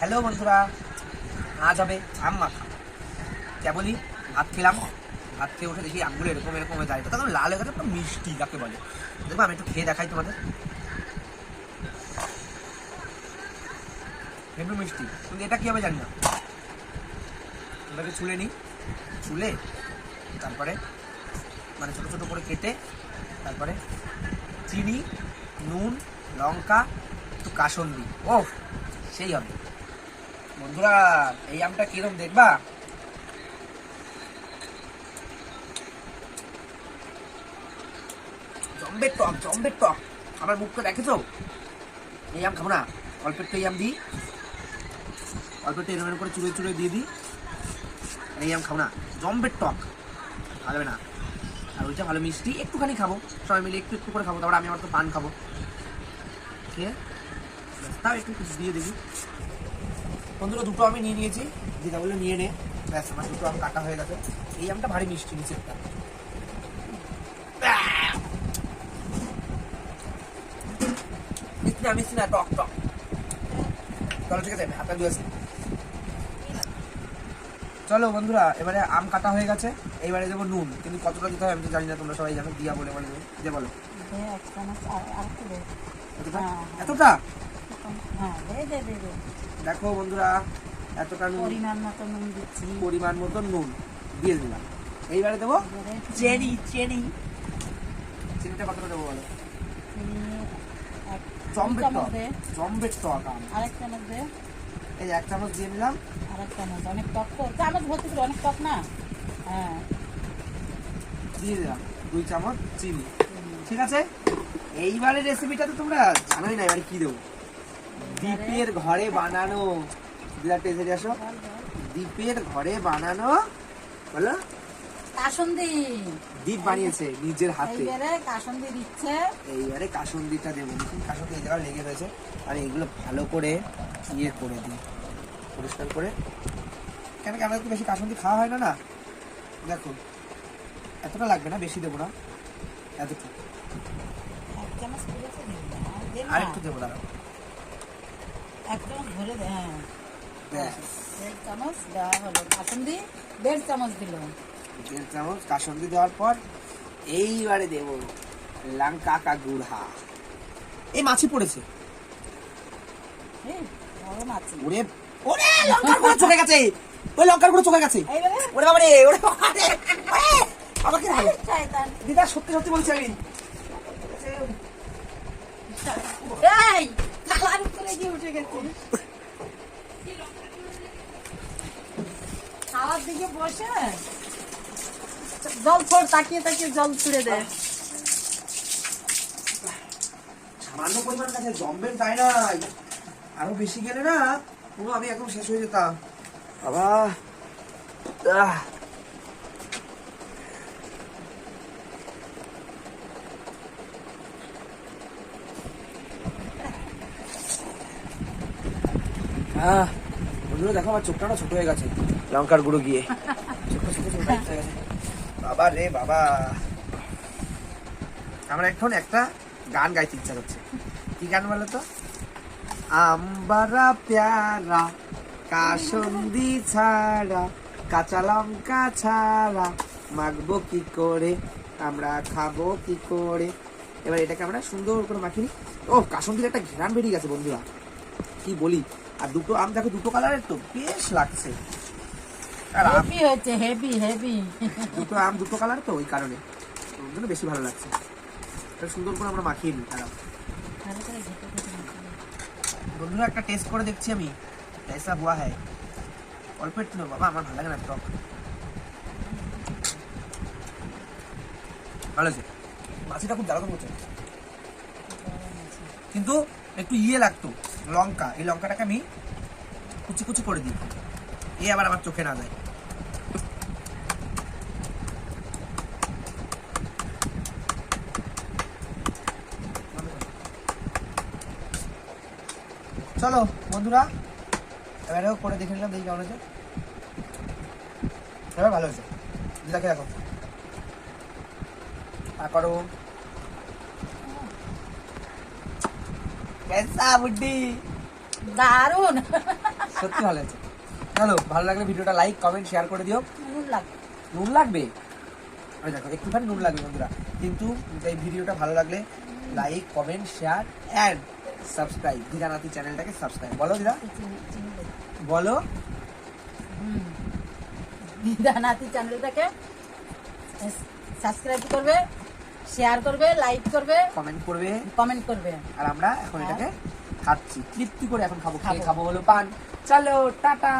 Hello বন্ধুরা, আজ হবে আম মাখা। কেবলই ভাত খেলাম, ভাত খেয়ে উঠে দেখি আমগুলো এরকম এরকম হয়ে যায়, তো তখন লাল হয়ে গেছে, পুরো মিষ্টি যাকে বলে। দেখবো আমি একটু খেয়ে দেখাই তোমাদের। হেবি মিষ্টি, কিন্তু এটা কি হবে জানি না। ওটাকে ছুলে নিই, ছুলে তারপরে মানে ছোটো ছোটো করে কেটে তারপরে চিনি, নুন, লঙ্কা, একটু কাসন্দি, ও সেই হবে বন্ধুরা। এই আমটা কিরকম দেখবা? জম্বের টক, জম্বের টক। আমার মুখটা দেখেছো? এই আম খাবো না, অল্প একটু এই আম দিই, অল্প একটু এরকম করে চুড়ে চুড়ে দিয়ে দিই। এই আম খাবো না, জম্বের টক, ভালো হবে না। আর ওইটা ভালো মিষ্টি, একটুখানি খাবো সবাই মিলে, একটু একটু করে খাবো। তারপরে আমি আমার তো পান খাবো, খেয়ে তাও একটু কিছু দিয়ে দেখি। বন্ধুরা দুটো আমি নিয়ে নিয়েছি, যেটা বলে নিয়ে নে। ব্যাস, আমার দুটো আম কাটা হয়ে গেছে। এই আমটা ভারী মিষ্টি, নিচেরটা মিষ্টি না, টক টক। চলো ঠিক আছে, হাতটা ধুয়েছি। চলো বন্ধুরা, এবারে আম কাটা হয়ে গেছে, এবারে দেবো নুন। কিন্তু কতটা দিতে হয় আমি তো জানি না, তোমরা সবাই জানো। দিয়া বলে বলে যে বলো এতটা। দেখো বন্ধুরা, এতটা নুন, পরিমাণ মতো নুন দিয়ে দিলাম। এইবারে দেবো চেরি, চেরি। চিনিটা কতটা দেবো বলো? জম্বের টক, জম্বের টক আম। আরেক চামচ দে। এই 1 চামচ দিয়ে দিলাম। আরেক চামচ, অনেক টক তো, চামচ ভর্তি করে, অনেক টক না। হ্যাঁ, দিয়ে দিলাম 2 চামচ চিনি। ঠিক আছে, এইবারে রেসিপিটা তো তোমরা জানোই না। এবারে কি দেবো? দীপের ঘরে বানানো, বিরাট এসে আসো, দীপের ঘরে বানানো বলো কাসুন্দি। দীপ বানিয়েছে নিজের হাতে। এইবারে কাসুন্দি দিচ্ছে। এইবারে কাসুন্দিটা দেবো। কাসুন্দি এই জায়গায় লেগে রয়েছে, আর এগুলো ভালো করে ইয়ে করে দিই, পরিষ্কার করে। কেন কি আমাদের তো বেশি কাসুন্দি খাওয়া হয় না না। দেখো এতটা লাগবে না, বেশি দেবো না, এতটুকু। এক চামচ করেছে দিবি, দে না। আর একটু দেবো, দাঁড়াও। এক চামচ ভরে দে। হ্যাঁ, ব্যাস, 1.5 চামচ দেওয়া হলো কাসুন্দি। 1.5 চামচ দিল। 1.5 চামচ কাসুন্দি দেওয়ার পর এইবারে দেবো লঙ্কা কা গুঁড়া। এই মাছি পড়েছে, এই বড় মাছ। ওরে ওরে লঙ্কার গুঁড়ো চলে গেছে, ওই লঙ্কার গুঁড়ো চলে গেছে। এইবারে ওরে বাবা রে, ওরে বাবা রে, আমাকে শয়তান। দিদা সত্যি সত্যি বলছি আমি। এই থালার উপরে গিয়ে উঠে গেছে। খাওয়ার দিকে বসে জল ছড়, তাকিয়ে তাকিয়ে জল ছুড়ে দে। সামান্য পরিমাণ কাছে জম্বের তাই নাই, আরো বেশি গেলে না পুরো আমি একদম শেষ হয়ে যেতাম বাবা। বন্ধুরা দেখো, আমার চোখটা ছোট হয়ে গেছে লঙ্কার গুঁড়ো গিয়ে, ছোট ছোট ছোট হয়ে গেছে। বাবা রে বাবা, আমার এখন একটা গান গাইতে ইচ্ছা করছে। কি গান বলো তো? আমবারা প্যারা কাসন্দি ছাড়া, কাঁচা লঙ্কা ছাড়া মাখবো কি করে, আমরা খাবো কি করে। এবার এটাকে আমরা সুন্দর করে মাখিনি। ও কাসন্দির একটা ঘ্রাণ বেরিয়ে গেছে বন্ধুরা, কি বলি। আর দুটো আম দেখো, দুটো কালারের, তো বেশ লাগছে। আর আম হেভি হয়েছে, হেভি হেভি। দুটো আম দুটো কালার, তো ওই কারণে ওর জন্য বেশি ভালো লাগছে। এটা সুন্দর করে আমরা মাখিয়ে নিই। তারা ভালো করে ঘেটে ঘেটে মাখিয়ে। বন্ধুরা একটা টেস্ট করে দেখছি আমি, कैसा हुआ है। অল্প একটু নেবো বাবা, আমার ভালো লাগে না টক। ভালো আছে, মাছিটা খুব জ্বালাতন করছে, কিন্তু একটু ইয়ে লাগতো লঙ্কা। এই লঙ্কাটাকে আমি কুচি কুচি করে দিই, এই আবার আমার চোখে না যায়। চলো বন্ধুরা, এবারেও করে দেখে নিলাম, দেখি কেমন হয়েছে। এবার ভালো হয়েছে, দিদাকে দেখো করো। कैसा बुड्ढी, দারুন। সত্যি ভালো হয়েছে। চলো, ভালো লাগলে ভিডিওটা লাইক কমেন্ট শেয়ার করে দিও। নুন লাগে। নুন লাগবে, ওই দেখো একটুখানি নুন লাগবে বন্ধুরা। কিন্তু এই ভিডিওটা ভালো লাগলে like comment share and subscribe, দিদা নাতি চ্যানেলটাকে সাবস্ক্রাইব বলো দিদা, চিনি চিনি দেবে। বলো। দিদা নাতি চ্যানেলটাকে সাবস্ক্রাইব করবে, শেয়ার করবে, লাইক করবে, কমেন্ট করবে। কমেন্ট করবে। আর আমরা এখন এটাকে খাচ্ছি, তৃপ্তি করে এখন খাবো। খেয়ে খাবো। খাবো হলো পান। চলো টাটা।